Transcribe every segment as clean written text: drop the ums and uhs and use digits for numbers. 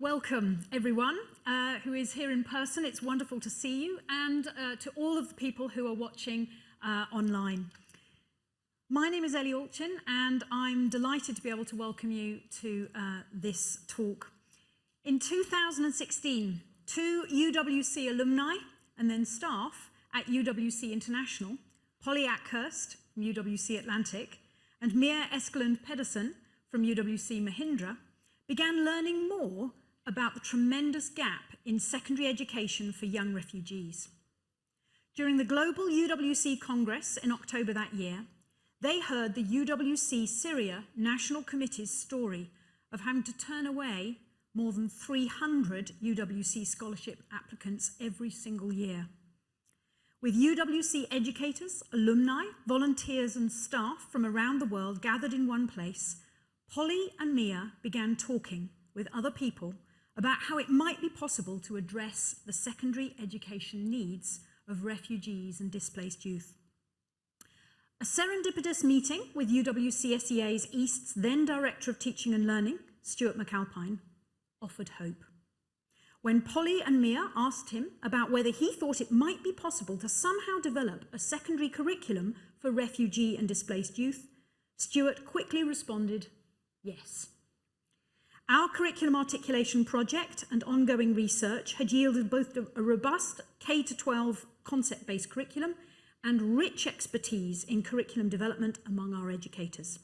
Welcome, everyone who is here in person. It's wonderful to see you, and to all of the people who are watching online. My name is Ellie Alchin, and I'm delighted to be able to welcome you to this talk. In 2016, two UWC alumni and then staff at UWC International, Polly Ackhurst from UWC Atlantic and Mia Eskelund Pedersen from UWC Mahindra, began learning more about the tremendous gap in secondary education for young refugees. During the Global UWC Congress in October that year, they heard the UWC Syria National Committee's story of having to turn away more than 300 UWC scholarship applicants every single year. With UWC educators, alumni, volunteers and staff from around the world gathered in one place, Polly and Mia began talking with other people about how it might be possible to address the secondary education needs of refugees and displaced youth. A serendipitous meeting with UWC SEA's East's then Director of Teaching and Learning, Stuart McAlpine, offered hope. When Polly and Mia asked him about whether he thought it might be possible to somehow develop a secondary curriculum for refugee and displaced youth, Stuart quickly responded, yes. Our curriculum articulation project and ongoing research had yielded both a robust K-12 concept-based curriculum and rich expertise in curriculum development among our educators.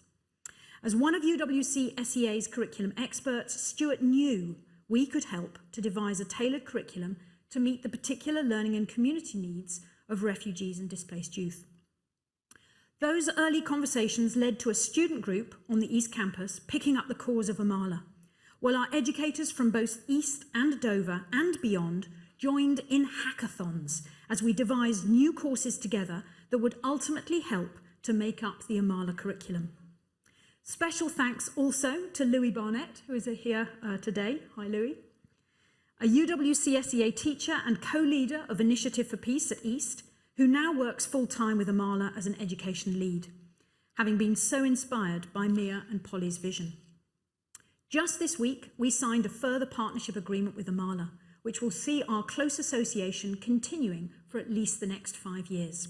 As one of UWC SEA's curriculum experts, Stuart knew we could help to devise a tailored curriculum to meet the particular learning and community needs of refugees and displaced youth. Those early conversations led to a student group on the East Campus picking up the cause of Amala, while our educators from both East and Dover and beyond joined in hackathons as we devised new courses together that would ultimately help to make up the Amala curriculum. Special thanks also to Louis Barnett, who is here today. Hi, Louis. A UWC SEA teacher and co-leader of Initiative for Peace at East, who now works full-time with Amala as an education lead, having been so inspired by Mia and Polly's vision. Just this week, we signed a further partnership agreement with Amala, which will see our close association continuing for at least the next 5 years.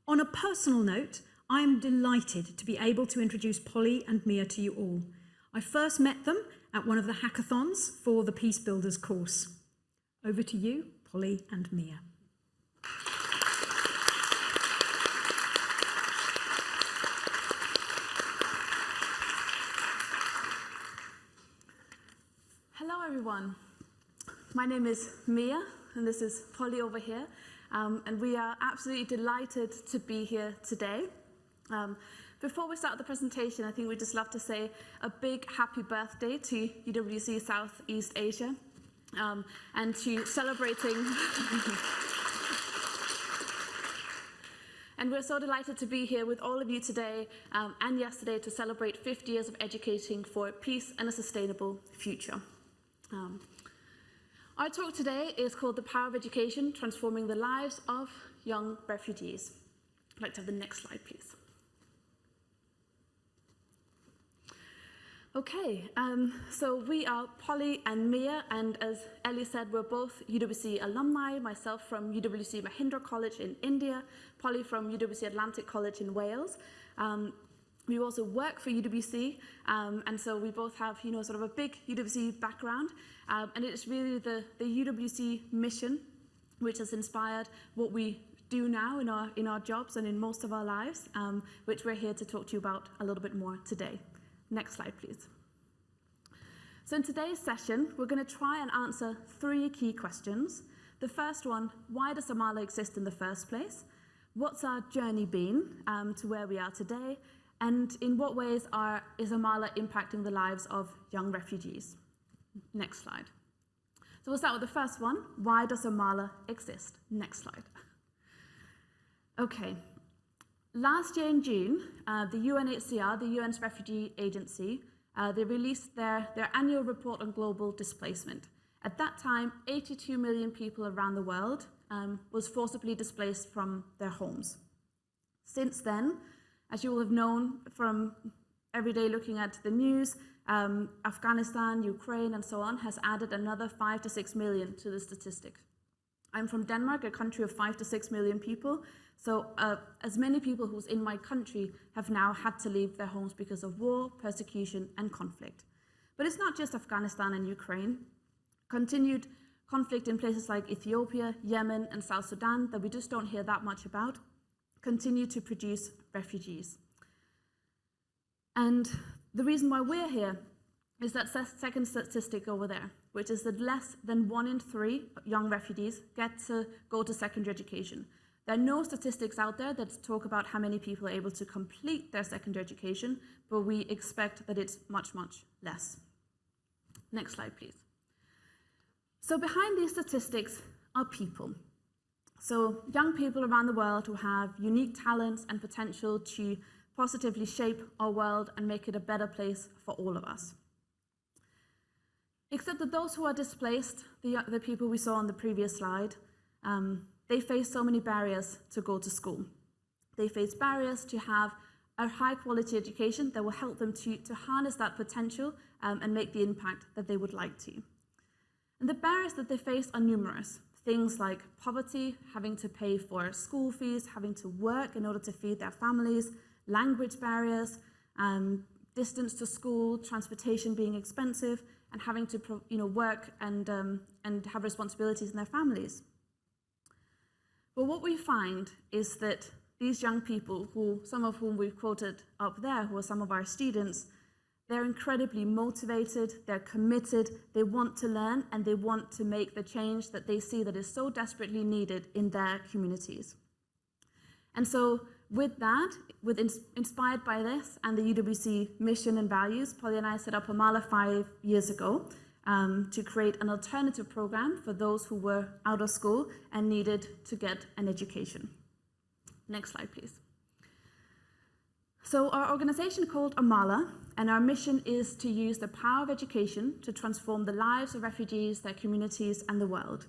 On a personal note, I am delighted to be able to introduce Polly and Mia to you all. I first met them at one of the hackathons for the Peace Builders course. Over to you, Polly and Mia. Hello everyone, my name is Mia and this is Polly over here, and we are absolutely delighted to be here today. Before we start the presentation, I think we'd just love to say a big happy birthday to UWC Southeast Asia and to celebrating and we're so delighted to be here with all of you today and yesterday to celebrate 50 years of educating for peace and a sustainable future. Our talk today is called The Power of Education, Transforming the Lives of Young Refugees. I'd like to have the next slide, please. Okay, so we are Polly and Mia, and as Ellie said, we're both UWC alumni, myself from UWC Mahindra College in India, Polly from UWC Atlantic College in Wales. We also work for UWC, and so we both have, sort of a big UWC background, and it's really the UWC mission which has inspired what we do now in our jobs and in most of our lives, which we're here to talk to you about a little bit more today. Next slide, please. So in today's session, we're going to try and answer 3 key questions. The first one, why does Amala exist in the first place? What's our journey been to where we are today? And in what ways is Amala impacting the lives of young refugees? Next slide. So we'll start with the first one. Why does Amala exist? Next slide. Okay. Last year in June, the UNHCR, the UN's Refugee Agency, they released their annual report on global displacement. At that time, 82 million people around the world was forcibly displaced from their homes. Since then, as you will have known from every day looking at the news, Afghanistan, Ukraine, and so on, has added another 5 to 6 million to the statistic. I'm from Denmark, a country of 5 to 6 million people. So as many people who's in my country have now had to leave their homes because of war, persecution, and conflict. But it's not just Afghanistan and Ukraine. Continued conflict in places like Ethiopia, Yemen, and South Sudan that we just don't hear that much about continue to produce refugees. And the reason why we're here is that second statistic over there, which is that less than 1 in 3 young refugees get to go to secondary education. There are no statistics out there that talk about how many people are able to complete their secondary education, but we expect that it's much, much less. Next slide, please. So behind these statistics are people. So young people around the world who have unique talents and potential to positively shape our world and make it a better place for all of us. Except that those who are displaced, the people we saw on the previous slide, they face so many barriers to go to school. They face barriers to have a high quality education that will help them to harness that potential and make the impact that they would like to. And the barriers that they face are numerous. Things like poverty, having to pay for school fees, having to work in order to feed their families, language barriers, distance to school, transportation being expensive, and having to work and have responsibilities in their families. But what we find is that these young people, some of whom we've quoted up there, who are some of our students, they're incredibly motivated, they're committed, they want to learn, and they want to make the change that they see that is so desperately needed in their communities. And so with that, inspired by this and the UWC mission and values, Polly and I set up Amala 5 years ago to create an alternative program for those who were out of school and needed to get an education. Next slide, please. So our organization called Amala, and our mission is to use the power of education to transform the lives of refugees, their communities, and the world.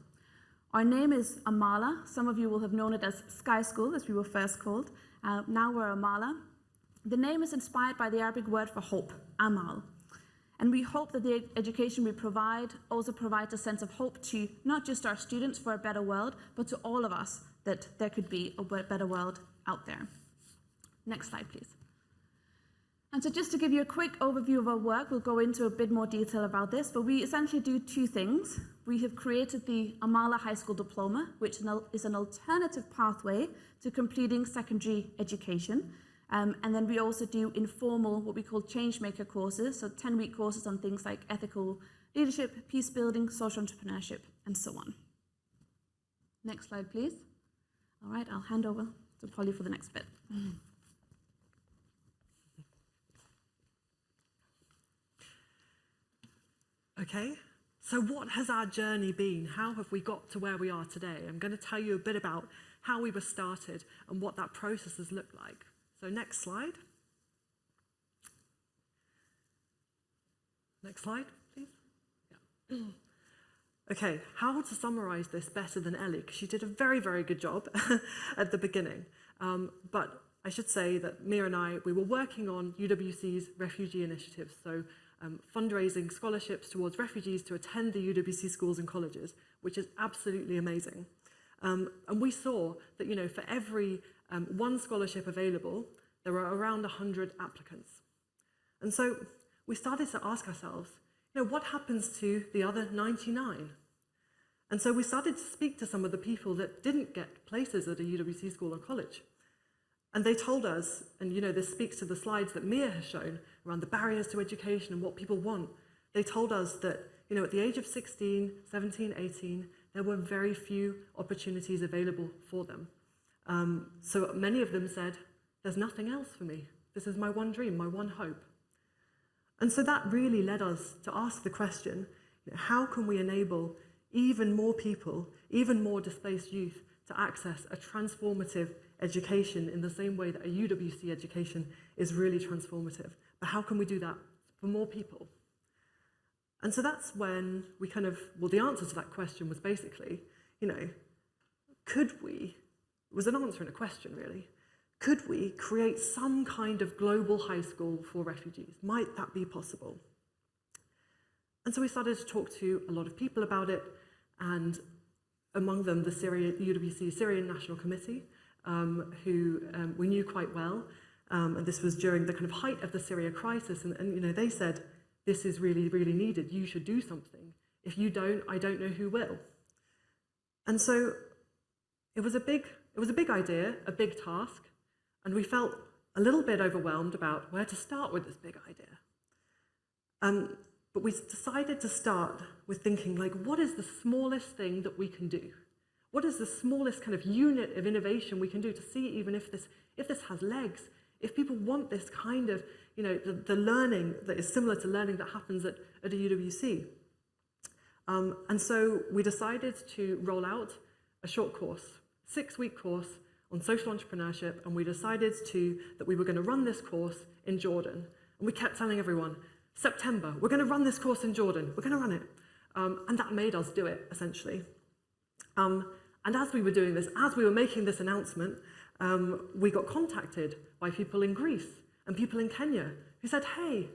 Our name is Amala. Some of you will have known it as Sky School, as we were first called. Now we're Amala. The name is inspired by the Arabic word for hope, Amal. And we hope that the education we provide also provides a sense of hope to not just our students for a better world, but to all of us that there could be a better world out there. Next slide, please. And so just to give you a quick overview of our work, we'll go into a bit more detail about this, but we essentially do 2 things. We have created the Amala High School Diploma, which is an alternative pathway to completing secondary education. And then we also do informal, what we call changemaker courses, so 10-week courses on things like ethical leadership, peace building, social entrepreneurship, and so on. Next slide, please. All right, I'll hand over to Polly for the next bit. Okay, so what has our journey been? How have we got to where we are today? I'm going to tell you a bit about how we were started and what that process has looked like. So next slide. Next slide, please. Yeah. Okay, how to summarize this better than Ellie, because she did a very, very good job at the beginning. But I should say that Mia and I, we were working on UWC's refugee initiatives, so fundraising scholarships towards refugees to attend the UWC schools and colleges, which is absolutely amazing. And we saw that, for every 1 scholarship available, there were around 100 applicants. And so we started to ask ourselves, what happens to the other 99? And so we started to speak to some of the people that didn't get places at a UWC school or college. And they told us, and this speaks to the slides that Mia has shown around the barriers to education and what people want. They told us that, at the age of 16, 17, 18, there were very few opportunities available for them. So many of them said, there's nothing else for me. This is my one dream, my one hope. And so that really led us to ask the question, how can we enable even more people, even more displaced youth, to access a transformative education in the same way that a UWC education is really transformative? But how can we do that for more people? And so that's when we the answer to that question was basically, could we, it was an answer and a question really, could we create some kind of global high school for refugees? Might that be possible? And so we started to talk to a lot of people about it, and among them the UWC Syrian National Committee, who we knew quite well, and this was during the kind of height of the Syria crisis, and you know, they said, this is really, really needed, you should do something. If you don't, I don't know who will. And so it was a big idea, a big task, and we felt a little bit overwhelmed about where to start with this big idea. But we decided to start with thinking, like, what is the smallest thing that we can do? What is the smallest kind of unit of innovation we can do to see even if this has legs, if people want this kind of, you know, the learning that is similar to learning that happens at a UWC. And so we decided to roll out a short course, 6-week course on social entrepreneurship, and we decided that we were going to run this course in Jordan. And we kept telling everyone, September, we're going to run this course in Jordan, we're going to run it. And that made us do it, essentially. And as we were doing this, as we were making this announcement, we got contacted by people in Greece and people in Kenya who said, hey,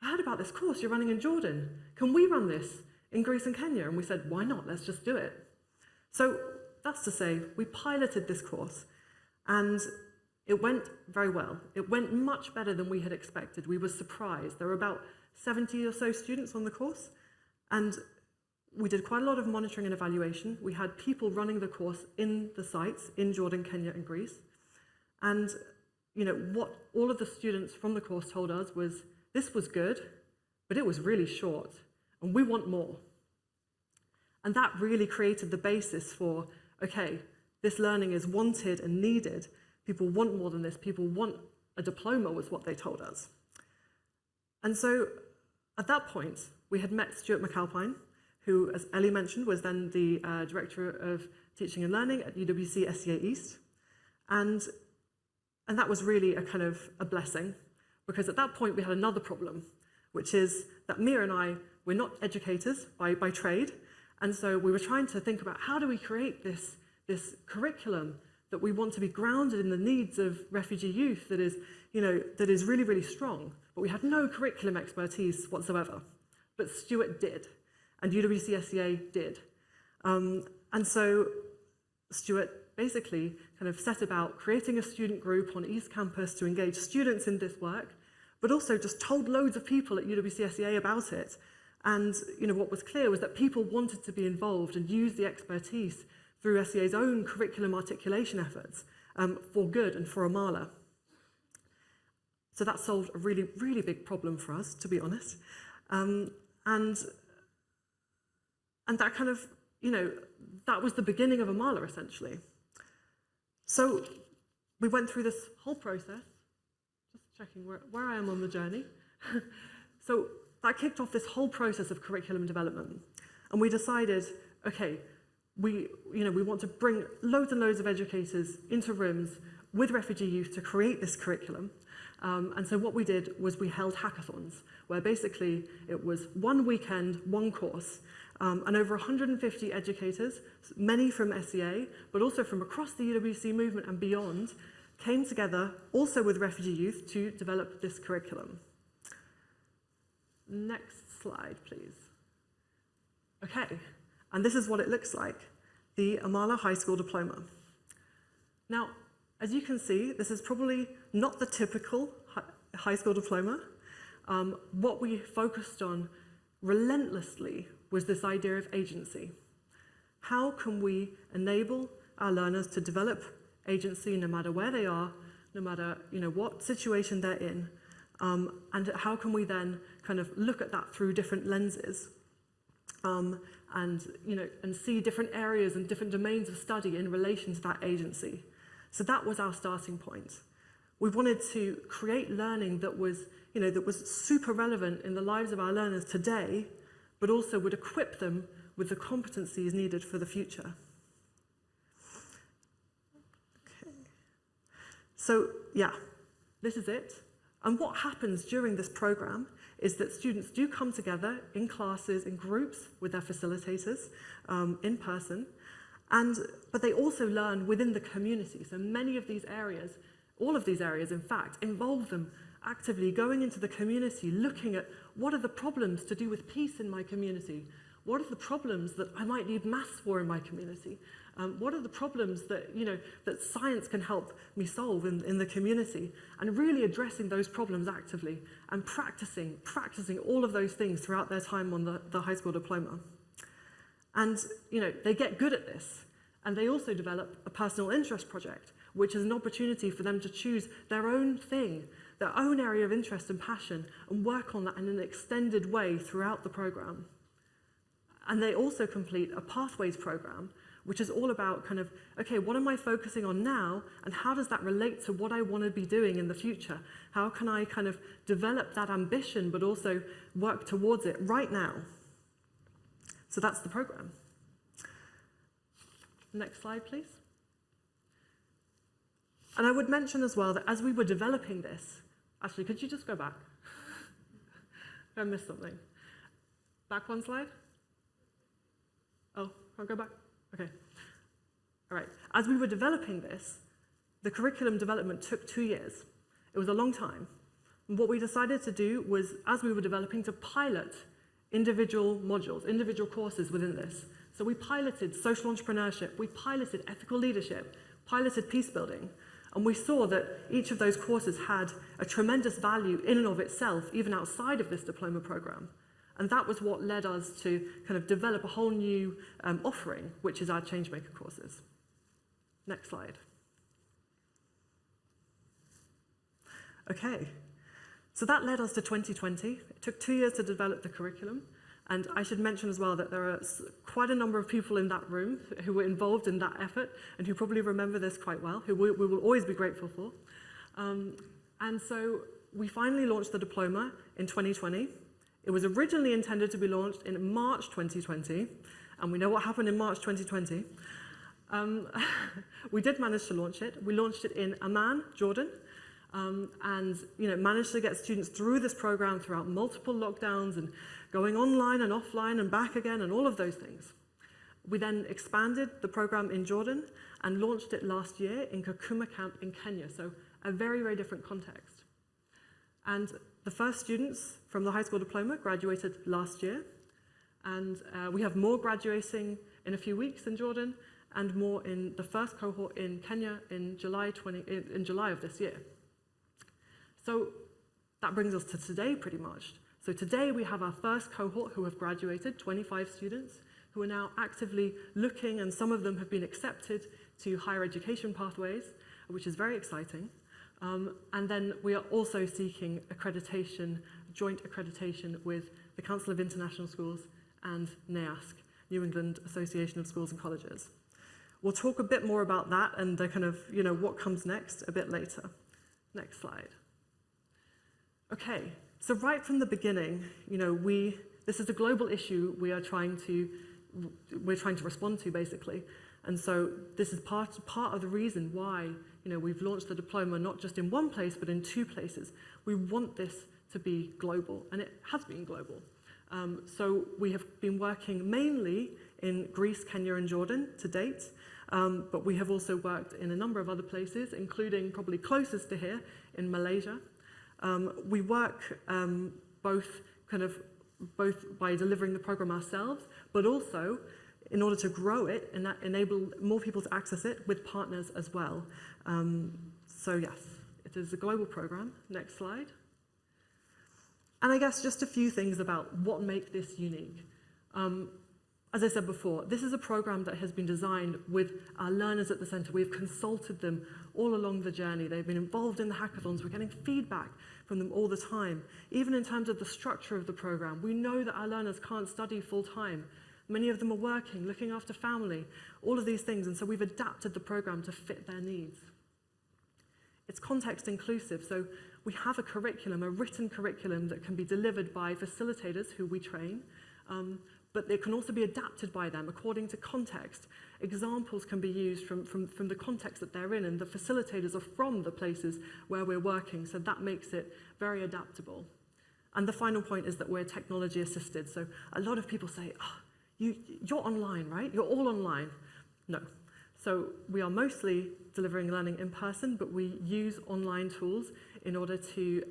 I heard about this course you're running in Jordan. Can we run this in Greece and Kenya? And we said, why not? Let's just do it. So that's to say, we piloted this course, and it went very well. It went much better than we had expected. We were surprised. There were about 70 or so students on the course, and we did quite a lot of monitoring and evaluation. We had people running the course in the sites in Jordan, Kenya, and Greece. And you know, what all of the students from the course told us was, this was good, but it was really short, and we want more. And that really created the basis for, okay, this learning is wanted and needed. People want more than this. People want a diploma, was what they told us. And so at that point, we had met Stuart McAlpine, who, as Ellie mentioned, was then the Director of Teaching and Learning at UWC SEA East. And that was really a kind of a blessing, because at that point we had another problem, which is that Mia and I, we're not educators by trade, and so we were trying to think about how do we create this curriculum that we want to be grounded in the needs of refugee youth that is, you know, that is really, really strong. But we had no curriculum expertise whatsoever. But Stuart did, and UWC SEA did. And so Stuart basically kind of set about creating a student group on East Campus to engage students in this work, but also just told loads of people at UWC SEA about it. And you know, what was clear was that people wanted to be involved and use the expertise through SEA's own curriculum articulation efforts for good and for Amala. So that solved a really, really big problem for us, to be honest. And that kind of, you know, that was the beginning of Amala, essentially. So we went through this whole process, just checking where I am on the journey. So that kicked off this whole process of curriculum development. And we decided, okay, we want to bring loads and loads of educators into rooms with refugee youth to create this curriculum. And so what we did was we held hackathons, where basically it was one weekend, one course, and over 150 educators, many from SEA, but also from across the UWC movement and beyond, came together, also with refugee youth, to develop this curriculum. Next slide, please. Okay, and this is what it looks like, the Amala High School Diploma. Now, as you can see, this is probably not the typical high school diploma. What we focused on relentlessly was this idea of agency. How can we enable our learners to develop agency no matter where they are, no matter what situation they're in, and how can we then kind of look at that through different lenses, and see different areas and different domains of study in relation to that agency. So that was our starting point. We wanted to create learning that was super relevant in the lives of our learners today, but also would equip them with the competencies needed for the future. Okay. So yeah, this is it. And what happens during this program is that students do come together in classes, in groups with their facilitators, in person, but they also learn within the community. So many of these areas all of these areas, in fact, involve them actively going into the community, looking at what are the problems to do with peace in my community? What are the problems that I might need maths for in my community? What are the problems that, that science can help me solve in the community? And really addressing those problems actively and practicing all of those things throughout their time on the high school diploma. And, they get good at this. And they also develop a personal interest project, which is an opportunity for them to choose their own thing, their own area of interest and passion, and work on that in an extended way throughout the program. And they also complete a Pathways program, which is all about okay, what am I focusing on now, and how does that relate to what I want to be doing in the future? How can I develop that ambition, but also work towards it right now? So that's the program. Next slide, please. And I would mention as well that as we were developing this, actually, could you just go back? I missed something. Back one slide. Oh, I'll go back. Okay. All right. As we were developing this, the curriculum development took 2 years. It was a long time. And what we decided to do was, as we were developing, to pilot individual modules, individual courses within this. So we piloted social entrepreneurship, we piloted ethical leadership, piloted peace building, and we saw that each of those courses had a tremendous value in and of itself, even outside of this diploma program. And that was what led us to develop a whole new offering, which is our Changemaker courses. Next slide. Okay, so that led us to 2020. It took 2 years to develop the curriculum. And I should mention as well that there are quite a number of people in that room who were involved in that effort and who probably remember this quite well, who we will always be grateful for. And so we finally launched the diploma in 2020. It was originally intended to be launched in March 2020, and we know what happened in March 2020. We did manage to launch it. We launched it in Amman, Jordan, and managed to get students through this program throughout multiple lockdowns and going online and offline and back again and all of those things. We then expanded the program in Jordan and launched it last year in Kakuma Camp in Kenya, so a very, very different context. And the first students from the high school diploma graduated last year, and we have more graduating in a few weeks in Jordan and more in the first cohort in Kenya in July of this year. So that brings us to today pretty much. So today we have our first cohort who have graduated, 25 students, who are now actively looking, and some of them have been accepted to higher education pathways, which is very exciting. And then we are also seeking accreditation, joint accreditation with the Council of International Schools and NAIASC, New England Association of Schools and Colleges. We'll talk a bit more about that and the what comes next a bit later. Next slide. Okay, so right from the beginning, this is a global issue we're trying to respond to, basically. And so this is part of the reason why we've launched the diploma not just in one place but in 2 places. We want this to be global, and it has been global. So we have been working mainly in Greece, Kenya, and Jordan to date, but we have also worked in a number of other places, including probably closest to here in Malaysia. We work both by delivering the program ourselves, but also in order to grow it and enable more people to access it with partners as well. So yes, it is a global program. Next slide. And I guess just a few things about what makes this unique. As I said before, this is a program that has been designed with our learners at the center. We've consulted them all along the journey. They've been involved in the hackathons. We're getting feedback from them all the time. Even in terms of the structure of the program, we know that our learners can't study full time. Many of them are working, looking after family, all of these things, and so we've adapted the program to fit their needs. It's context inclusive, so we have a curriculum, a written curriculum that can be delivered by facilitators who we train, but it can also be adapted by them according to context. Examples can be used from the context that they're in, and the facilitators are from the places where we're working, so that makes it very adaptable. And the final point is that we're technology assisted, so a lot of people say, you're online, right? You're all online. No. So we are mostly delivering learning in person, but we use online tools in order to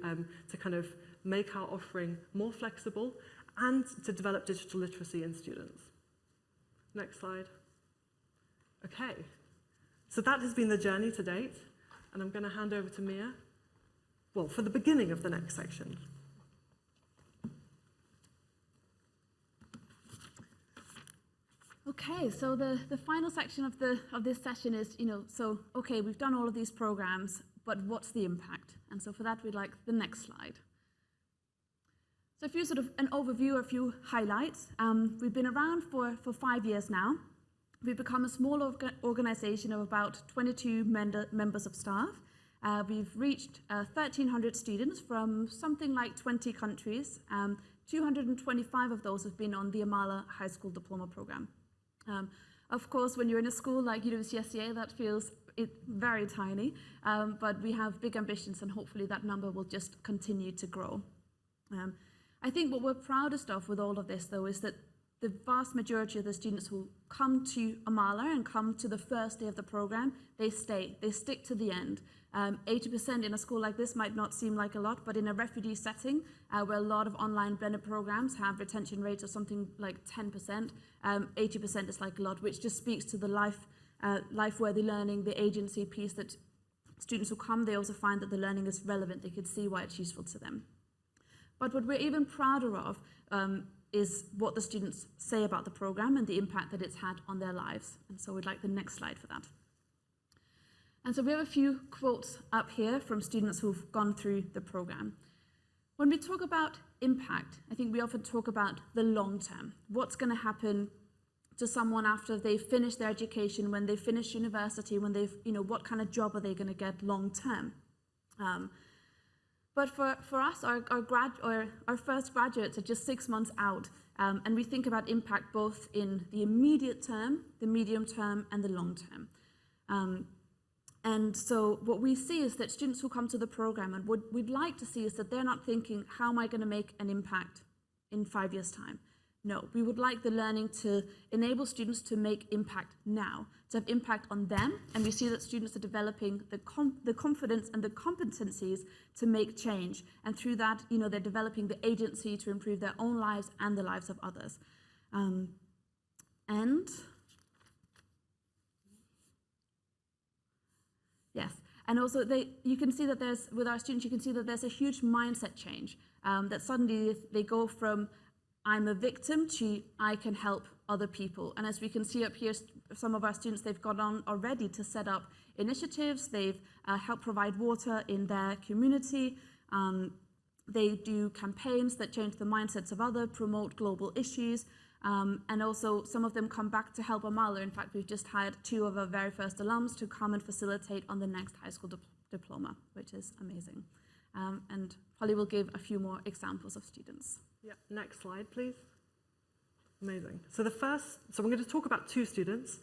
kind of make our offering more flexible and to develop digital literacy in students. Next slide. Okay, so that has been the journey to date, and I'm going to hand over to Mia, well, for the beginning of the next section. Okay, so the final section of this session is, okay, we've done all of these programs, but what's the impact? And so for that, we'd like the next slide. So a few sort of an overview, a few highlights. We've been around for 5 years now. We've become a small organization of about 22 members of staff. We've reached 1,300 students from something like 20 countries. 225 of those have been on the Amala High School Diploma Program. Of course, when you're in a school like UWC-SCA, that feels very tiny, but we have big ambitions, and hopefully that number will just continue to grow. I think what we're proudest of with all of this, though, is that the vast majority of the students who come to Amala and come to the first day of the program, they stay, they stick to the end. 80% in a school like this might not seem like a lot, but in a refugee setting, where a lot of online blended programs have retention rates of something like 10%, 80% is like a lot, which just speaks to the life-worthy learning, the agency piece, that students who come, they also find that the learning is relevant, they can see why it's useful to them. But what we're even prouder of is what the students say about the program and the impact that it's had on their lives. And so we'd like the next slide for that. And so we have a few quotes up here from students who've gone through the program. When we talk about impact, I think we often talk about the long term. What's going to happen to someone after they've finished their education, when they finish university, when they've, what kind of job are they going to get long term? But for us, our first graduates are just 6 months out, and we think about impact both in the immediate term, the medium term, and the long term. And so what we see is that students who come to the program, and what we'd like to see is that they're not thinking, how am I going to make an impact in 5 years' time? No, we would like the learning to enable students to make impact now, to have impact on them, and we see that students are developing the confidence and the competencies to make change, and through that, they're developing the agency to improve their own lives and the lives of others. Yes, and also you can see that with our students, you can see that there's a huge mindset change, that suddenly they go from I'm a victim to I can help other people. And as we can see up here, some of our students, they've gone on already to set up initiatives. They've helped provide water in their community. They do campaigns that change the mindsets of others, promote global issues. And also some of them come back to help Amala. In fact, we've just hired 2 of our very first alums to come and facilitate on the next high school diploma, which is amazing. And Polly will give a few more examples of students. Yeah, next slide, please. Amazing. So we're going to talk about 2 students,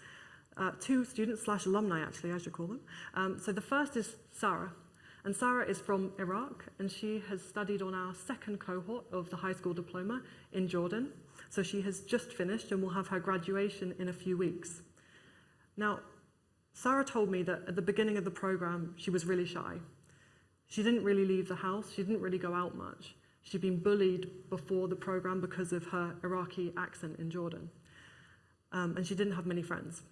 2 students / alumni, actually, I should call them. So the first is Sarah. And Sarah is from Iraq, and she has studied on our 2nd cohort of the high school diploma in Jordan. So she has just finished and will have her graduation in a few weeks. Now, Sarah told me that at the beginning of the program, she was really shy. She didn't really leave the house. She didn't really go out much. She'd been bullied before the program because of her Iraqi accent in Jordan. And she didn't have many friends.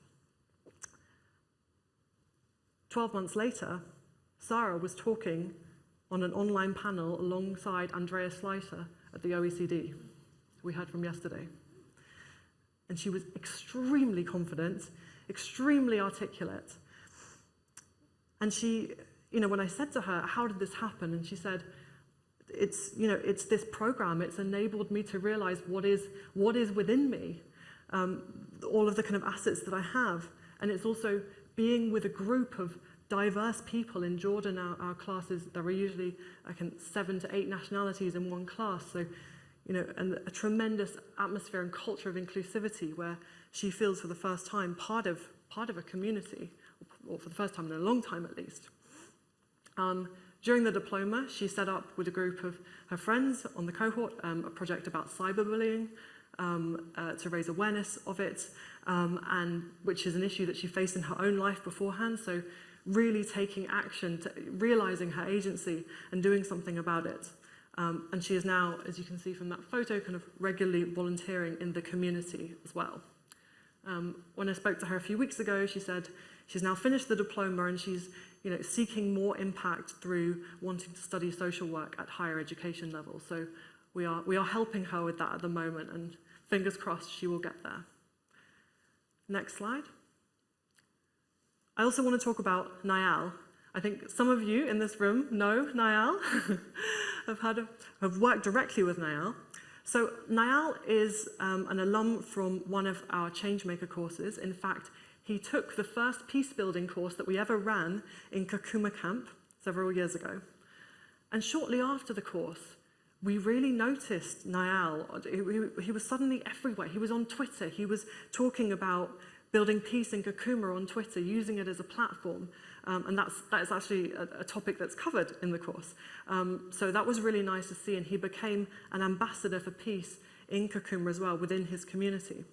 12 months later, Sarah was talking on an online panel alongside Andreas Schleicher at the OECD, we heard from yesterday. And she was extremely confident, extremely articulate. And she, when I said to her, how did this happen? And she said, it's this program, it's enabled me to realize what is within me, all of the kind of assets that I have. And it's also being with a group of diverse people in Jordan. Our classes, there are usually 7 to 8 nationalities in one class. So, and a tremendous atmosphere and culture of inclusivity where she feels for the first time part of a community, or for the first time in a long time at least. During the diploma, she set up with a group of her friends on the cohort a project about cyberbullying to raise awareness of it, and which is an issue that she faced in her own life beforehand. So really taking action, realizing her agency and doing something about it. And she is now, as you can see from that photo, kind of regularly volunteering in the community as well. When I spoke to her a few weeks ago, she said she's now finished the diploma and she's seeking more impact through wanting to study social work at higher education levels. So we are helping her with that at the moment, and fingers crossed she will get there. Next slide. I also want to talk about Niall. I think some of you in this room know Niall, have worked directly with Niall. So Niall is an alum from one of our Changemaker courses. In fact, he took the first peace-building course that we ever ran in Kakuma Camp several years ago. And shortly after the course, we really noticed Niall. He was suddenly everywhere. He was on Twitter. He was talking about building peace in Kakuma on Twitter, using it as a platform. And that is actually a topic that's covered in the course. So that was really nice to see, and he became an ambassador for peace in Kakuma as well, within his community.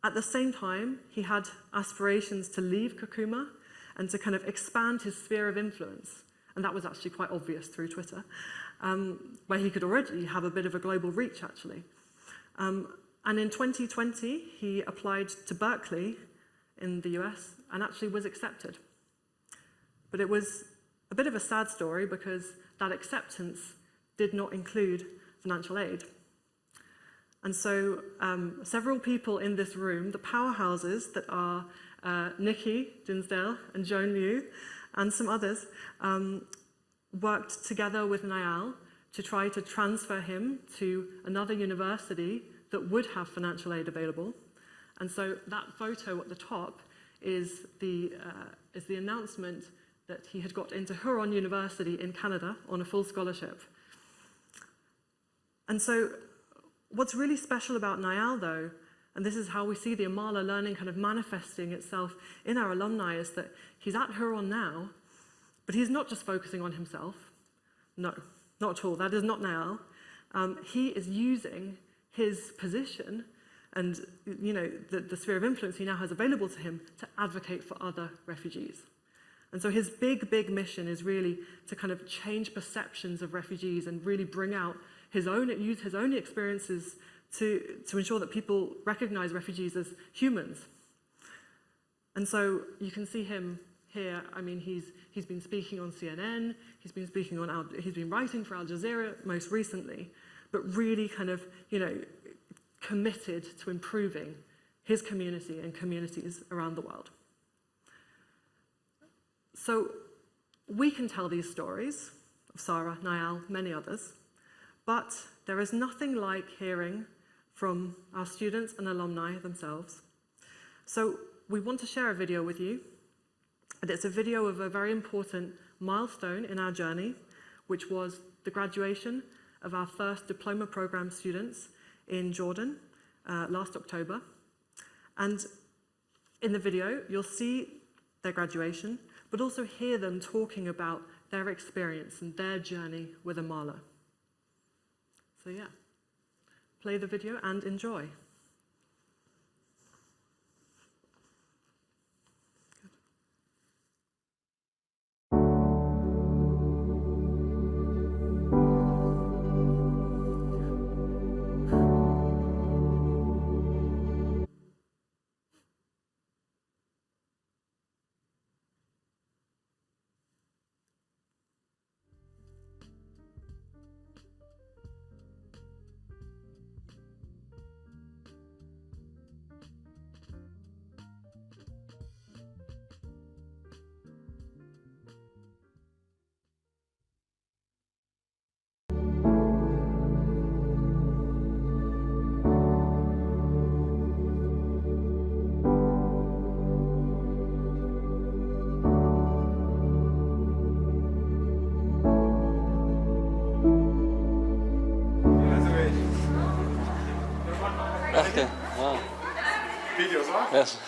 At the same time, he had aspirations to leave Kakuma and to kind of expand his sphere of influence. And that was actually quite obvious through Twitter, where he could already have a bit of a global reach, actually. And in 2020, he applied to Berkeley in the US and actually was accepted. But it was a bit of a sad story because that acceptance did not include financial aid. And so several people in this room, the powerhouses that are Nikki Dinsdale and Joan Liu and some others, worked together with Niall to try to transfer him to another university that would have financial aid available. And so that photo at the top is the announcement that he had got into Huron University in Canada on a full scholarship. And so what's really special about Niall, though, and this is how we see the Amala learning kind of manifesting itself in our alumni, is that he's at Huron now, but he's not just focusing on himself. No, not at all. That is not Niall. He is using his position and the sphere of influence he now has available to him to advocate for other refugees. And so his big mission is really to kind of change perceptions of refugees and really bring out use his own experiences to ensure that people recognize refugees as humans. And so you can see him here. I mean, he's been speaking on CNN, he's been writing for Al Jazeera most recently, but really kind of, committed to improving his community and communities around the world. So we can tell these stories of Sarah, Niall, many others, but there is nothing like hearing from our students and alumni themselves. So we want to share a video with you, and it's a video of a very important milestone in our journey, which was the graduation of our first diploma program students in Jordan last October. And in the video, you'll see their graduation, but also hear them talking about their experience and their journey with Amala. So yeah, play the video and enjoy. Okay, wow. Videos, huh? Yes.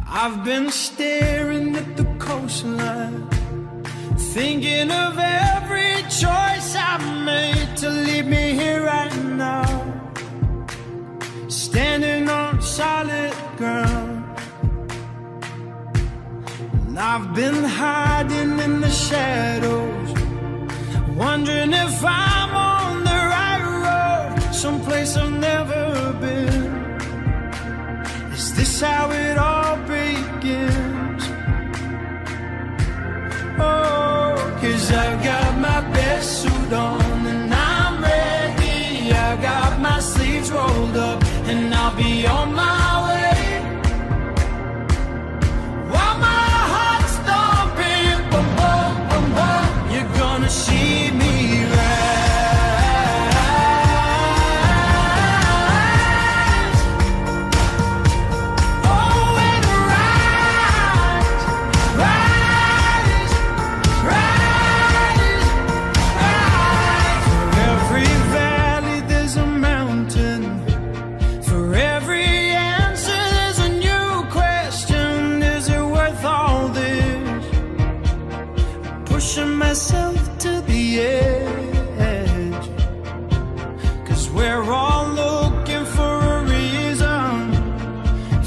I've been staring at the coastline, thinking of every choice I've made to leave me here right now, standing on solid ground. I've been hiding in the shadows, wondering if I'm on the right road, someplace I've never been. Is this how it all begins? Oh, 'cause I've got my best suit on and I'm ready. I got my sleeves rolled up and I'll be on my way. While my heart's thumping, boom, boom, boom, boom, you're gonna see me rise. Oh, and rise, rise, rise, rise. For every valley there's a mountain. For every answer there's a new question. Is it worth all this? Pushing myself to the edge, 'cause we're all looking for a reason.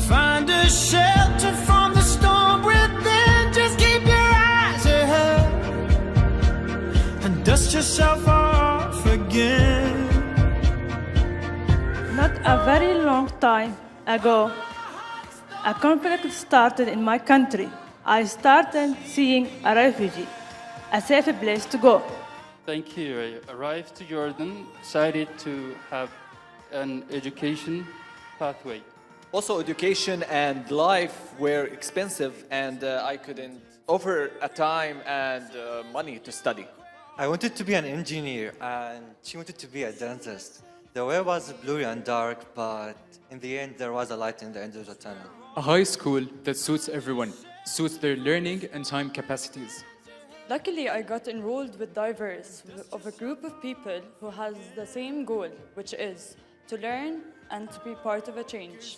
Find a shelter from the storm within. Just keep your eyes ahead and dust yourself off again. Not a very long time ago, a conflict started in my country. I started seeing a refugee, a safe place to go. Thank you. I arrived to Jordan, decided to have an education pathway. Also, education and life were expensive, and I couldn't offer a time and money to study. I wanted to be an engineer and she wanted to be a dentist. The way was blurry and dark, but in the end there was a light in the end of the tunnel. A high school that suits everyone, suits their learning and time capacities. Luckily, I got enrolled with Diverse, of a group of people who has the same goal, which is to learn and to be part of a change.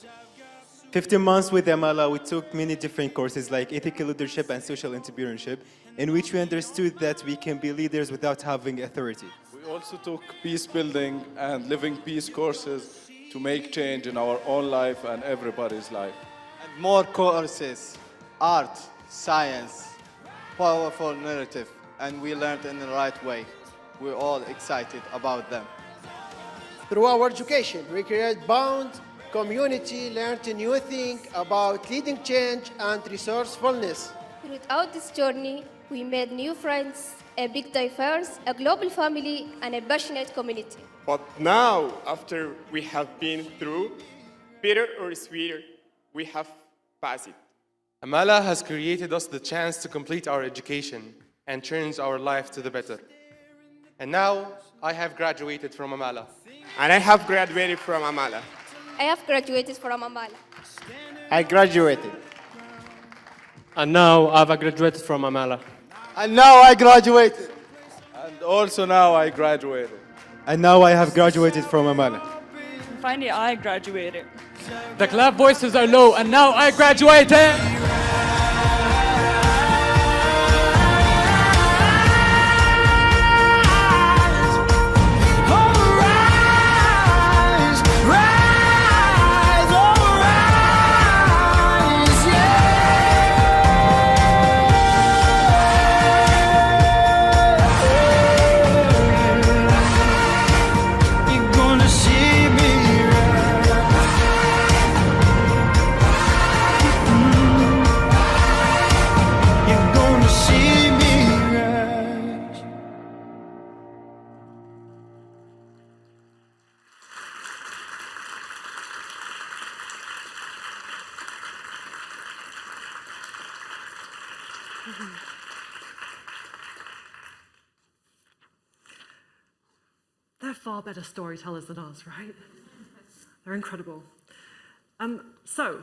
15 months with Amala, we took many different courses like ethical leadership and social entrepreneurship, in which we understood that we can be leaders without having authority. We also took peace building and living peace courses to make change in our own life and everybody's life. And more courses, art, science, powerful narrative, and we learned in the right way. We're all excited about them. Through our education, we create bond, community, learned new things about leading change and resourcefulness. Throughout this journey, we made new friends, a big diverse, a global family, and a passionate community. But now, after we have been through, bitter or sweeter, we have passed it. Amala has created us the chance to complete our education and change our life to the better. And now, I have graduated from Amala. And I have graduated from Amala. I have graduated from Amala. I graduated. And now I've graduated from Amala. And now I graduated. And also now I graduated. And now I have graduated from Amala. And finally, I graduated. The clap voices are low, and now I graduated. They're far better storytellers than us, right? They're incredible. So,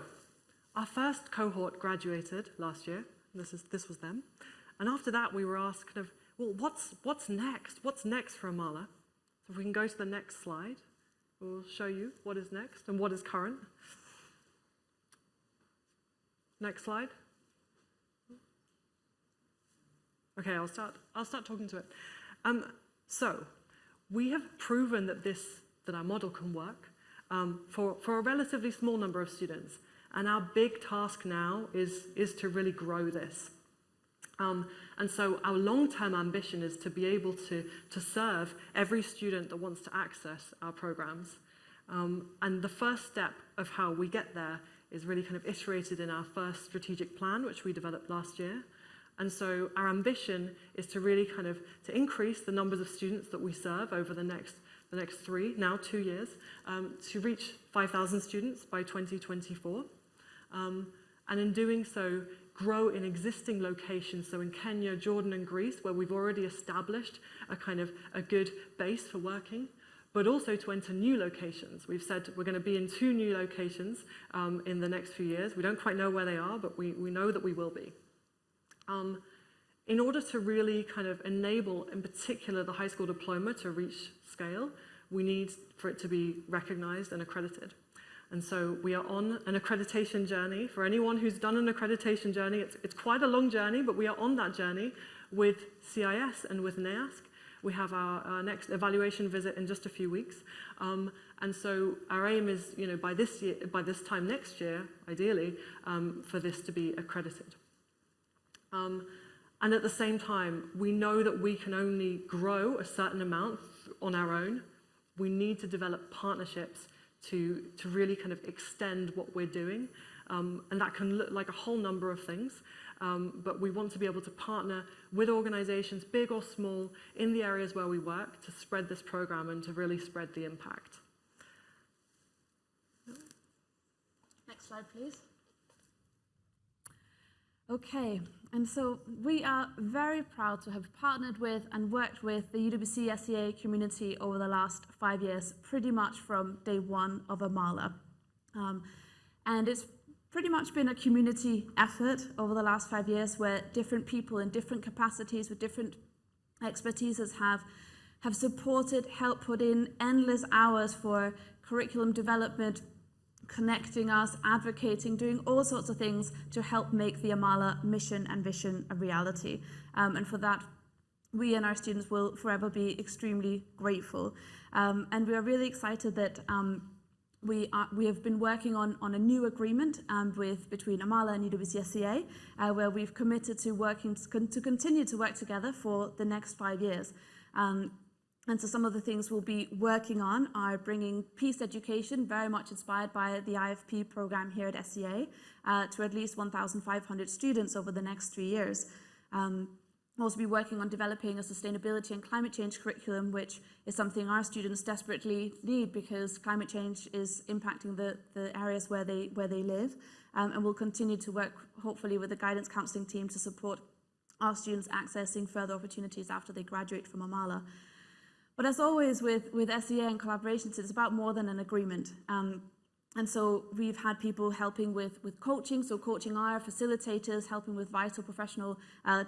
our first cohort graduated last year. This was them. And after that, we were asked kind of, well, what's next? What's next for Amala? So if we can go to the next slide, we'll show you what is next and what is current. Next slide. Okay, I'll start talking to it. So, we have proven that our model can work for a relatively small number of students. And our big task now is to really grow this. And so our long-term ambition is to be able to serve every student that wants to access our programs. And the first step of how we get there is really kind of iterated in our first strategic plan, which we developed last year. And so our ambition is to really kind of to increase the numbers of students that we serve over the next 2 years, to reach 5,000 students by 2024. And in doing so, grow in existing locations, so in Kenya, Jordan, and Greece, where we've already established a good base for working, but also to enter new locations. We've said we're going to be in 2 new locations in the next few years. We don't quite know where they are, but we know that we will be. In order to really kind of enable, in particular, the high school diploma to reach scale, we need for it to be recognized and accredited. And so we are on an accreditation journey. For anyone who's done an accreditation journey, it's quite a long journey, but we are on that journey with CIS and with NAIASC. We have our next evaluation visit in just a few weeks. And so our aim is, by this time next year, ideally, for this to be accredited. And at the same time, we know that we can only grow a certain amount on our own. We need to develop partnerships to really kind of extend what we're doing. And that can look like a whole number of things. But we want to be able to partner with organizations, big or small, in the areas where we work to spread this program and to really spread the impact. Next slide, please. Okay, and so we are very proud to have partnered with and worked with the UWC SEA community over the last 5 years, pretty much from day one of Amala. And it's pretty much been a community effort over the last 5 years where different people in different capacities with different expertises have supported, helped put in endless hours for curriculum development, connecting us, advocating, doing all sorts of things to help make the Amala mission and vision a reality. And for that, we and our students will forever be extremely grateful. And we are really excited that we have been working on a new agreement between Amala and UWC SEA, where we've committed to working to continue to work together for the next 5 years. And so some of the things we'll be working on are bringing peace education, very much inspired by the IFP program here at SEA, to at least 1,500 students over the next 3 years. We'll also be working on developing a sustainability and climate change curriculum, which is something our students desperately need because climate change is impacting the areas where they live. And we'll continue to work, hopefully, with the guidance counselling team to support our students accessing further opportunities after they graduate from Amala. But as always with SEA and collaborations, it's about more than an agreement. And so we've had people helping with coaching, so coaching our facilitators, helping with vital professional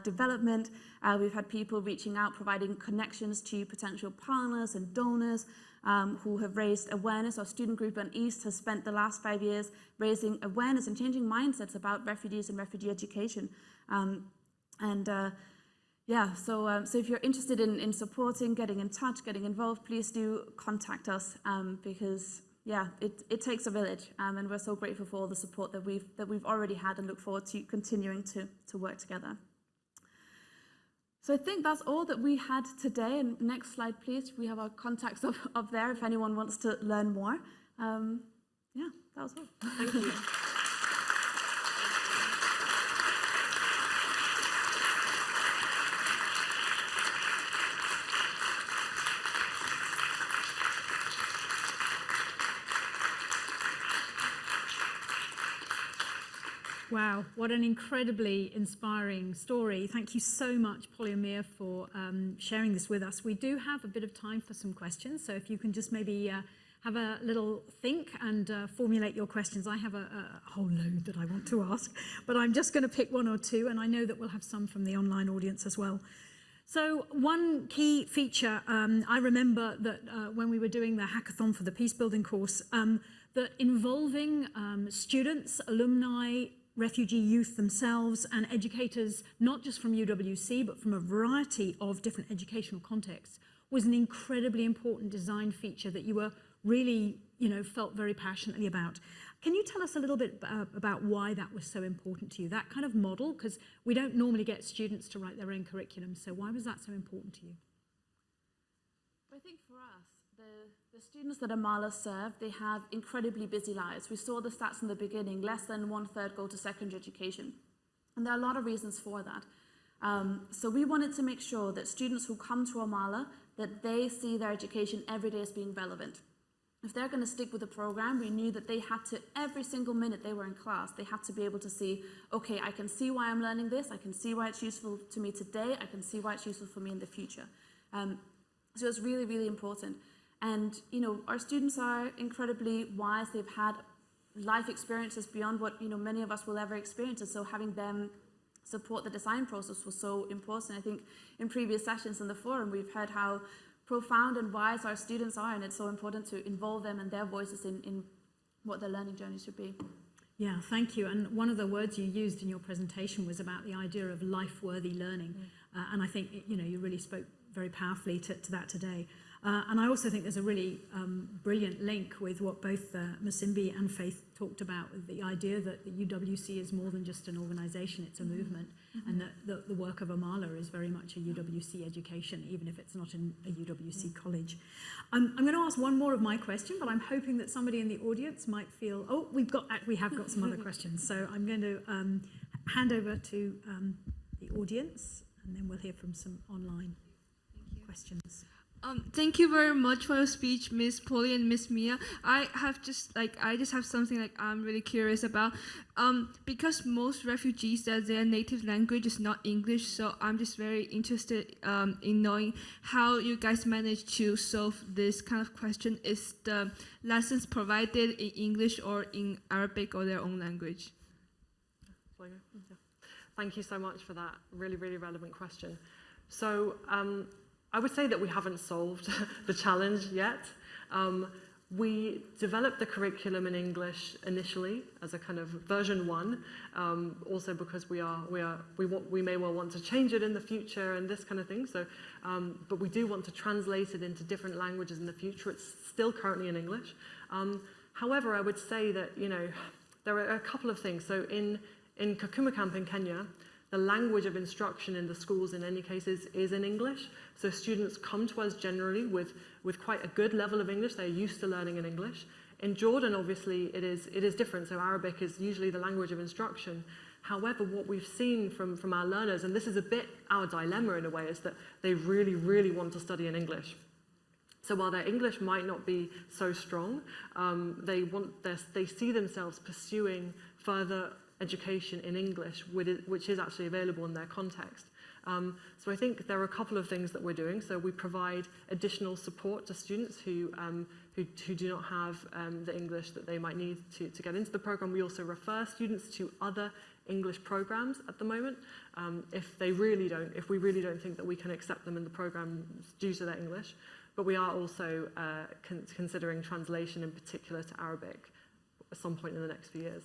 development. We've had people reaching out, providing connections to potential partners and donors who have raised awareness. Our student group on East has spent the last 5 years raising awareness and changing mindsets about refugees and refugee education. Yeah, so if you're interested in supporting, getting in touch, getting involved, please do contact us because, yeah, it takes a village, and we're so grateful for all the support that we've already had and look forward to continuing to work together. So I think that's all that we had today. And next slide, please. We have our contacts up there if anyone wants to learn more. Yeah, that was all. Thank you. Wow, what an incredibly inspiring story. Thank you so much, Polly and Mia, for sharing this with us. We do have a bit of time for some questions, so if you can just maybe have a little think and formulate your questions. I have a whole load that I want to ask, but I'm just going to pick 1 or 2, and I know that we'll have some from the online audience as well. So one key feature, I remember that when we were doing the hackathon for the Peacebuilding course, that involving students, alumni, refugee youth themselves and educators, not just from UWC, but from a variety of different educational contexts, was an incredibly important design feature that you were really, felt very passionately about. Can you tell us a little bit about why that was so important to you, that kind of model? Because we don't normally get students to write their own curriculum, so why was that so important to you? I think for us, the students that Amala serve, they have incredibly busy lives. We saw the stats in the beginning, less than 1/3 go to secondary education. And there are a lot of reasons for that. So we wanted to make sure that students who come to Amala, that they see their education every day as being relevant. If they're going to stick with the program, we knew that they had to, every single minute they were in class, they had to be able to see, okay, I can see why I'm learning this, I can see why it's useful to me today, I can see why it's useful for me in the future. So it's really, really important. And, our students are incredibly wise. They've had life experiences beyond what, many of us will ever experience. And so having them support the design process was so important. I think in previous sessions in the forum, we've heard how profound and wise our students are, and it's so important to involve them and their voices in what their learning journey should be. Yeah, thank you. And one of the words you used in your presentation was about the idea of life-worthy learning. And I think, you really spoke very powerfully to that today. And I also think there's a really brilliant link with what both Musimbi and Faith talked about, with the idea that the UWC is more than just an organization, it's a movement, and that the work of Amala is very much a UWC education, even if it's not in a UWC college. I'm going to ask one more of my question, but I'm hoping that somebody in the audience might feel, we have got some other questions. So I'm going to hand over to the audience, and then we'll hear from some online questions. Thank you very much for your speech, Miss Polly and Miss Mia. I just have something I'm really curious about. Because most refugees, their native language is not English, so I'm just very interested in knowing how you guys manage to solve this kind of question. Is the lessons provided in English or in Arabic or their own language? Thank you so much for that really, really relevant question. So, I would say that we haven't solved the challenge yet. We developed the curriculum in English initially as a kind of version 1, also because we may well want to change it in the future and this kind of thing. So, but we do want to translate it into different languages in the future. It's still currently in English. However, I would say that there are a couple of things. So in Kakuma Camp in Kenya, the language of instruction in the schools in any case is in English. So students come to us generally with quite a good level of English. They're used to learning in English. In Jordan, obviously, it is different. So Arabic is usually the language of instruction. However, what we've seen from our learners, and this is a bit our dilemma in a way, is that they really, really want to study in English. So while their English might not be so strong, they see themselves pursuing further education in English, which is actually available in their context. So I think there are a couple of things that we're doing. So we provide additional support to students who do not have the English that they might need to get into the program. We also refer students to other English programs at the moment, if we really don't think that we can accept them in the program due to their English. But we are also considering translation, in particular to Arabic, at some point in the next few years.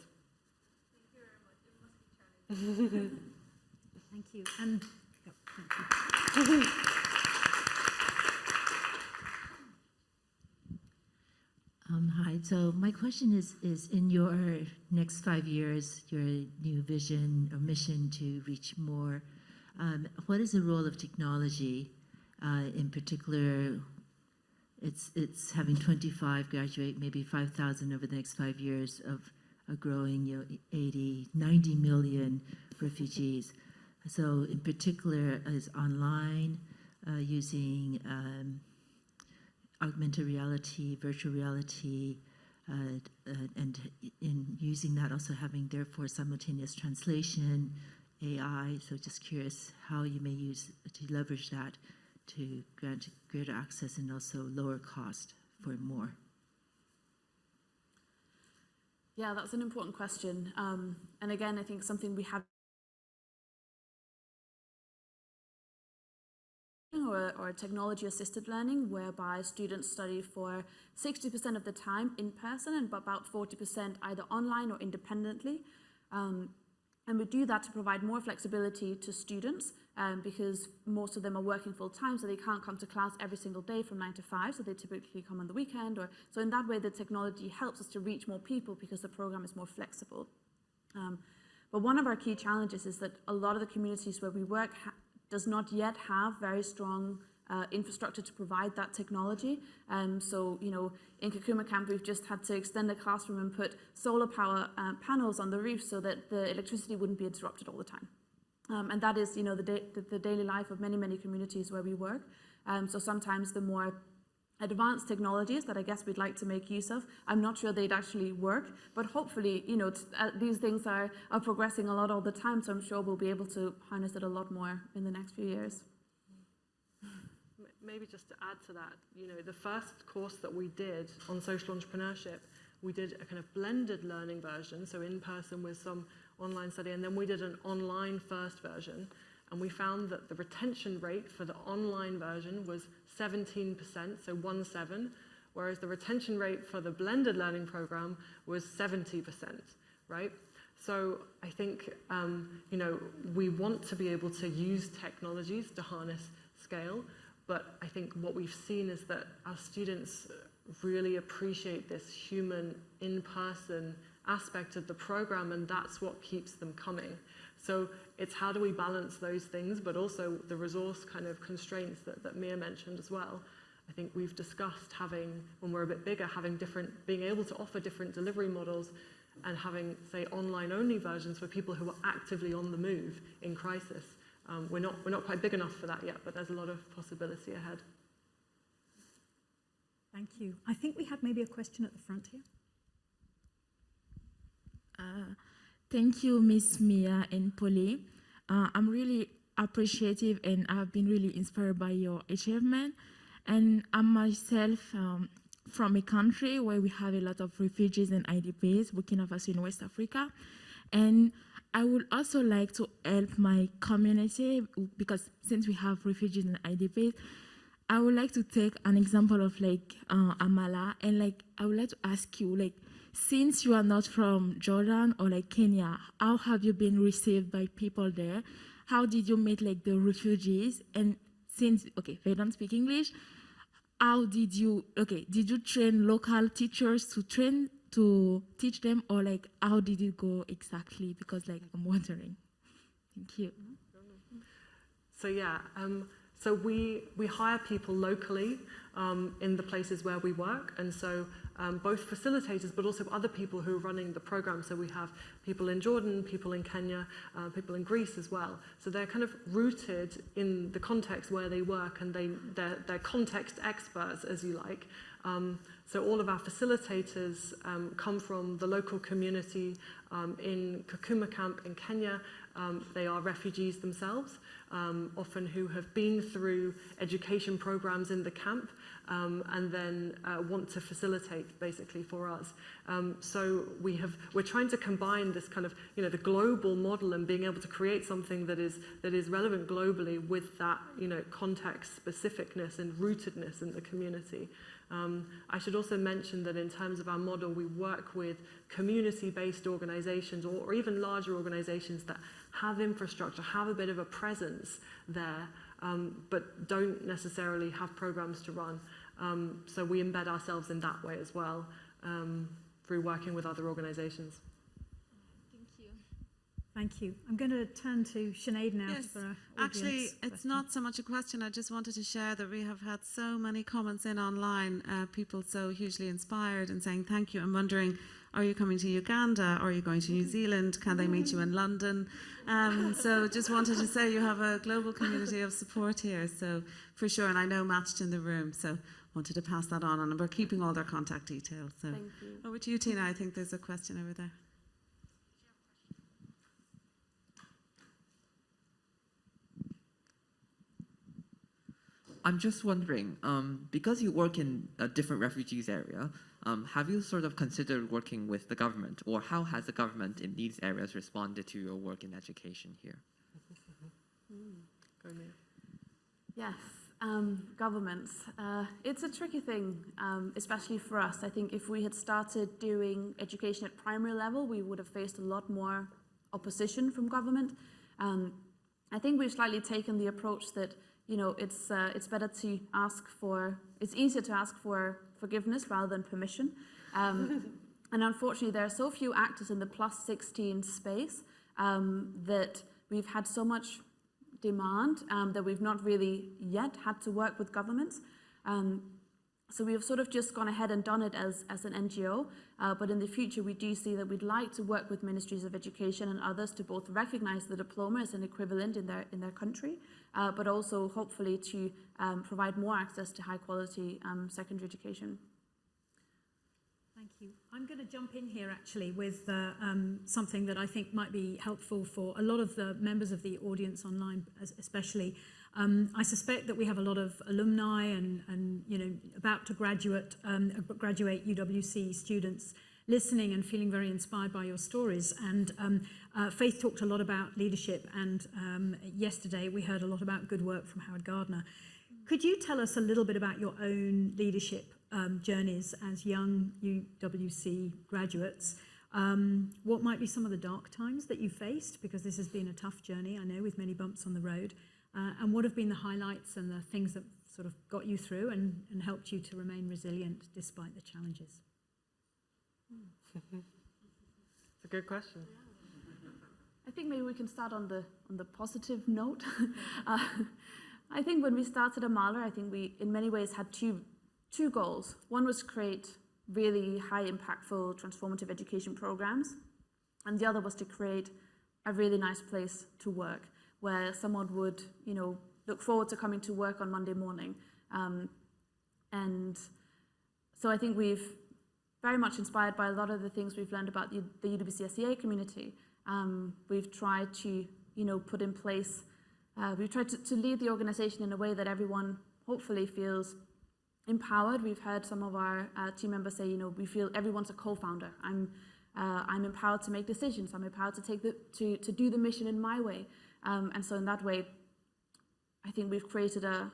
Thank you. And hi. So my question is in your next 5 years, your new vision or mission to reach more, what is the role of technology? In particular, it's having 25 graduate, maybe 5,000 over the next 5 years of a growing 80, 90 million refugees. So in particular, is online, using augmented reality, virtual reality, and in using that also having therefore simultaneous translation, AI. So just curious how you may use to leverage that to grant greater access and also lower cost for more. Yeah, that's an important question. And again, I think something we have or technology-assisted learning, whereby students study for 60% of the time in person and about 40% either online or independently. And we do that to provide more flexibility to students because most of them are working full time, so they can't come to class every single day from 9 to 5, so they typically come on the weekend. So in that way, the technology helps us to reach more people because the program is more flexible. But one of our key challenges is that a lot of the communities where we work does not yet have very strong infrastructure to provide that technology. So, you know, in Kakuma Camp, we've just had to extend the classroom and put solar power panels on the roof so that the electricity wouldn't be interrupted all the time. And that is, you know, the daily life of many, many communities where we work. So sometimes the more advanced technologies that I guess we'd like to make use of, I'm not sure they'd actually work, but hopefully, you know, these things are progressing a lot all the time, so I'm sure we'll be able to harness it a lot more in the next few years. Maybe just to add to that, you know, the first course that we did on social entrepreneurship, we did a kind of blended learning version, so in person with some online study, and then we did an online first version, and we found that the retention rate for the online version was 17%, so 17, whereas the retention rate for the blended learning program was 70%, right? So I think, you know, we want to be able to use technologies to harness scale, but I think what we've seen is that our students really appreciate this human, in-person aspect of the program, and that's what keeps them coming. So it's how do we balance those things, but also the resource kind of constraints that Mia mentioned as well. I think we've discussed having, when we're a bit bigger, being able to offer different delivery models and having, say, online-only versions for people who are actively on the move in crisis. We're not quite big enough for that yet, but there's a lot of possibility ahead. Thank you. I think we had maybe a question at the front here. Thank you, Miss Mia and Polly. I'm really appreciative and I've been really inspired by your achievement. And I'm myself from a country where we have a lot of refugees and IDPs, Burkina Faso in West Africa. And I would also like to help my community because since we have refugees and IDPs, I would like to take an example of like Amala, and like I would like to ask you, like, since you are not from Jordan or like Kenya, how have you been received by people there? How did you meet like the refugees? And since, okay, they don't speak English, how did you train local teachers to teach them, or like how did it go exactly? Because like I'm wondering. Thank you. So yeah, so we hire people locally in the places where we work, and so both facilitators but also other people who are running the program. So we have people in Jordan, people in Kenya, people in Greece as well. So they're kind of rooted in the context where they work, and they're context experts, as you like. So all of our facilitators come from the local community in Kakuma Camp in Kenya. They are refugees themselves, often who have been through education programs in the camp and then want to facilitate basically for us. So we're trying to combine this kind of, you know, the global model and being able to create something that is relevant globally with that, you know, context specificness and rootedness in the community. I should also mention that in terms of our model, we work with community-based organizations or even larger organizations that have infrastructure, have a bit of a presence there, but don't necessarily have programs to run. So we embed ourselves in that way as well through working with other organizations. Thank you. I'm going to turn to Sinead now. Yes, for our actually, audience it's question. not so much a question. I just wanted to share that we have had so many comments in online, people so hugely inspired and saying thank you. I'm wondering, are you coming to Uganda? Are you going to New Zealand? Can they meet you in London? So just wanted to say you have a global community of support here. So for sure, and I know Matched in the room, so wanted to pass that on. And we're keeping all their contact details. So Thank you. Over to you, Tina. I think there's a question over there. I'm just wondering, because you work in a different refugees area, have you sort of considered working with the government, or how has the government in these areas responded to your work in education here? Yes, governments. It's a tricky thing, especially for us. I think if we had started doing education at primary level, we would have faced a lot more opposition from government. I think we've slightly taken the approach that, you know, it's better to ask for, it's easier to ask for forgiveness rather than permission. And unfortunately, there are so few actors in the +16 space that we've had so much demand that we've not really yet had to work with governments. So we have sort of just gone ahead and done it as an NGO, but in the future we do see that we'd like to work with ministries of education and others to both recognize the diploma as an equivalent in their country, but also hopefully to provide more access to high quality secondary education. Thank you. I'm going to jump in here actually with something that I think might be helpful for a lot of the members of the audience online, especially. I suspect that we have a lot of alumni and you know, about to graduate UWC students listening and feeling very inspired by your stories. And Faith talked a lot about leadership, and yesterday we heard a lot about good work from Howard Gardner. Could you tell us a little bit about your own leadership journeys as young UWC graduates? What might be some of the dark times that you faced? Because this has been a tough journey, I know, with many bumps on the road. And what have been the highlights and the things that sort of got you through and helped you to remain resilient despite the challenges? It's a good question. I think maybe we can start on the positive note. I think when we started Amala, I think we in many ways had two goals. One was create really high impactful transformative education programs, and the other was to create a really nice place to work where someone would, you know, look forward to coming to work on Monday morning. And so I think we've very much inspired by a lot of the things we've learned about the UWC SEA community. We've tried to, you know, put in place, we've tried to lead the organization in a way that everyone hopefully feels empowered. We've heard some of our team members say, you know, we feel everyone's a co-founder. I'm empowered to make decisions. I'm empowered to to do the mission in my way. And so in that way, I think we've created a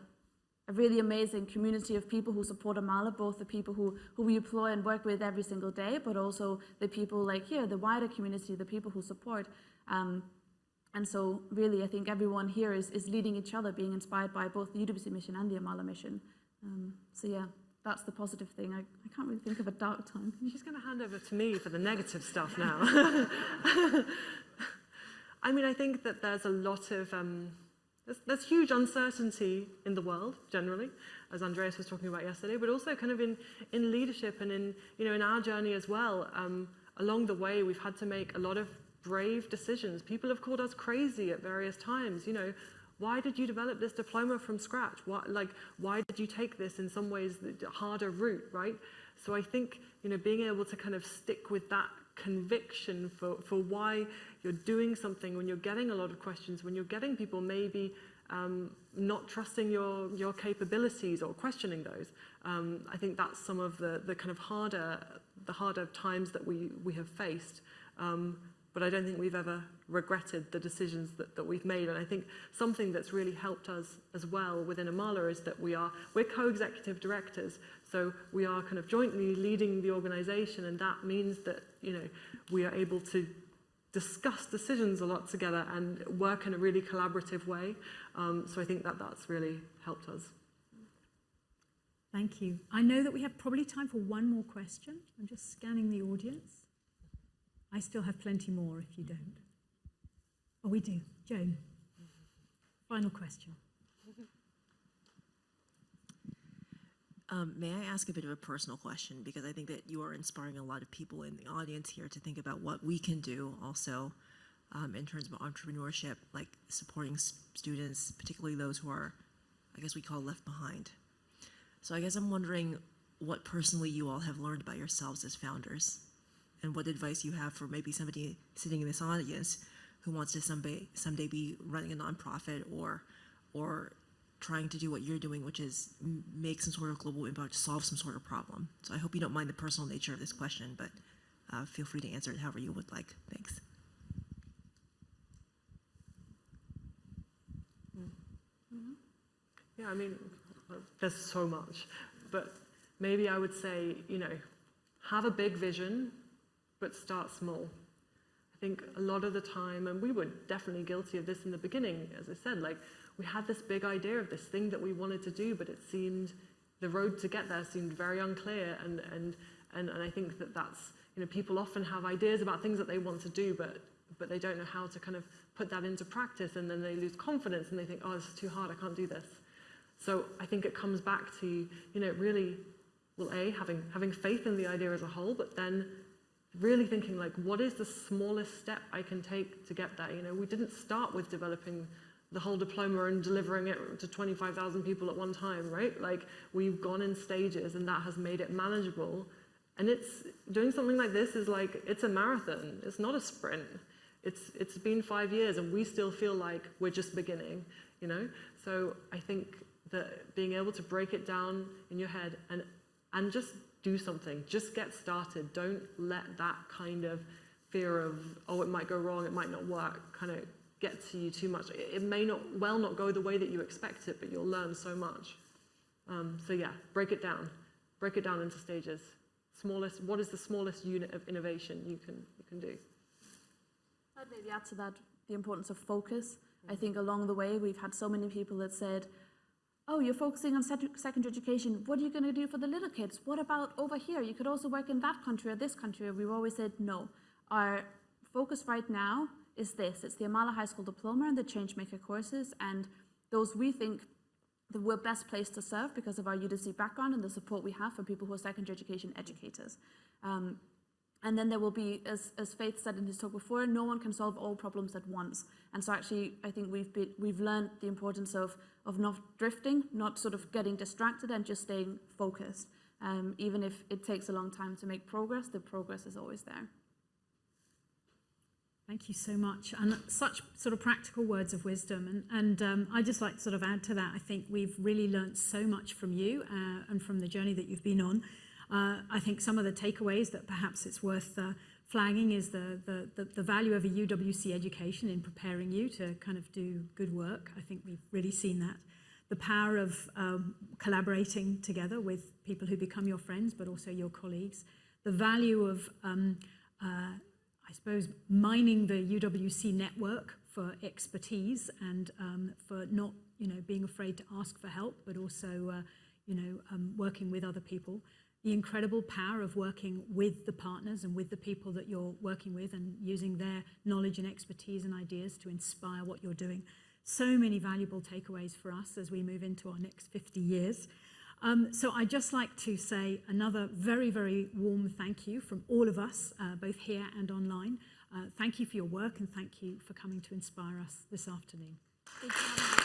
really amazing community of people who support Amala, both the people who we employ and work with every single day, but also the people like here, the wider community, the people who support. And so really, I think everyone here is leading each other, being inspired by both the UWC mission and the Amala mission. So yeah, that's the positive thing. I can't really think of a dark time. She's going to hand over to me for the negative stuff now. I mean, I think that there's a lot of, there's huge uncertainty in the world generally, as Andreas was talking about yesterday, but also kind of in leadership and in, you know, in our journey as well. Along the way, we've had to make a lot of brave decisions. People have called us crazy at various times, you know. Why did you develop this diploma from scratch? Why did you take this in some ways the harder route, right? So I think, you know, being able to kind of stick with that conviction for why you're doing something, when you're getting a lot of questions, when you're getting people maybe not trusting your capabilities or questioning those. I think that's some of the kind of harder times that we have faced. But I don't think we've ever regretted the decisions that we've made. And I think something that's really helped us as well within Amala is that we're co-executive directors. So we are kind of jointly leading the organization, and that means that, you know, we are able to discuss decisions a lot together and work in a really collaborative way. So I think that's really helped us. Thank you. I know that we have probably time for one more question. I'm just scanning the audience. I still have plenty more if you don't. Oh, we do. Joan, final question. May I ask a bit of a personal question? Because I think that you are inspiring a lot of people in the audience here to think about what we can do also in terms of entrepreneurship, like supporting students, particularly those who are, I guess we call left behind. So I guess I'm wondering what personally you all have learned about yourselves as founders, and what advice you have for maybe somebody sitting in this audience who wants to someday be running a nonprofit or trying to do what you're doing, which is make some sort of global impact, solve some sort of problem. So I hope you don't mind the personal nature of this question, but feel free to answer it however you would like. Thanks. Yeah, I mean, there's so much, but maybe I would say, you know, have a big vision, but start small. I think a lot of the time, and we were definitely guilty of this in the beginning, as I said, like we had this big idea of this thing that we wanted to do, but it seemed, the road to get there seemed very unclear, and I think that that's, you know, people often have ideas about things that they want to do, but they don't know how to kind of put that into practice, and then they lose confidence and they think, oh, this is too hard, I can't do this. So I think it comes back to, you know, really, well, having faith in the idea as a whole, but then really thinking like, what is the smallest step I can take to get there? You know, we didn't start with developing the whole diploma and delivering it to 25,000 people at one time, right? Like, we've gone in stages, and that has made it manageable. And it's, doing something like this is like, it's a marathon, it's not a sprint. It's been 5 years, and we still feel like we're just beginning, you know? So I think that being able to break it down in your head and just do something, just get started. Don't let that kind of fear of, oh, it might go wrong, it might not work, kind of get to you too much. It may not go the way that you expect it, but you'll learn so much. So yeah, break it down into stages. What is the smallest unit of innovation you can do? I'd maybe add to that the importance of focus. I think along the way we've had so many people that said, oh, you're focusing on secondary education, what are you going to do for the little kids? What about over here? You could also work in that country or this country. We've always said no. Our focus right now is this. It's the Amala High School Diploma and the Changemaker courses, and those we think that we're best placed to serve because of our UWC background and the support we have for people who are secondary education educators. And then there will be, as Faith said in his talk before, no one can solve all problems at once. And so actually, I think we've learned the importance of not drifting, not sort of getting distracted, and just staying focused. Even if it takes a long time to make progress, the progress is always there. Thank you so much, and such sort of practical words of wisdom. And I'd just like to sort of add to that. I think we've really learnt so much from you and from the journey that you've been on. I think some of the takeaways that perhaps it's worth flagging is the value of a UWC education in preparing you to kind of do good work. I think we've really seen that. The power of collaborating together with people who become your friends, but also your colleagues. The value of, I suppose, mining the UWC network for expertise and for not, being afraid to ask for help, but also, working with other people. The incredible power of working with the partners and with the people that you're working with and using their knowledge and expertise and ideas to inspire what you're doing. So many valuable takeaways for us as we move into our next 50 years. So I'd just like to say another very, very warm thank you from all of us, both here and online. Thank you for your work, and thank you for coming to inspire us this afternoon. Thank you.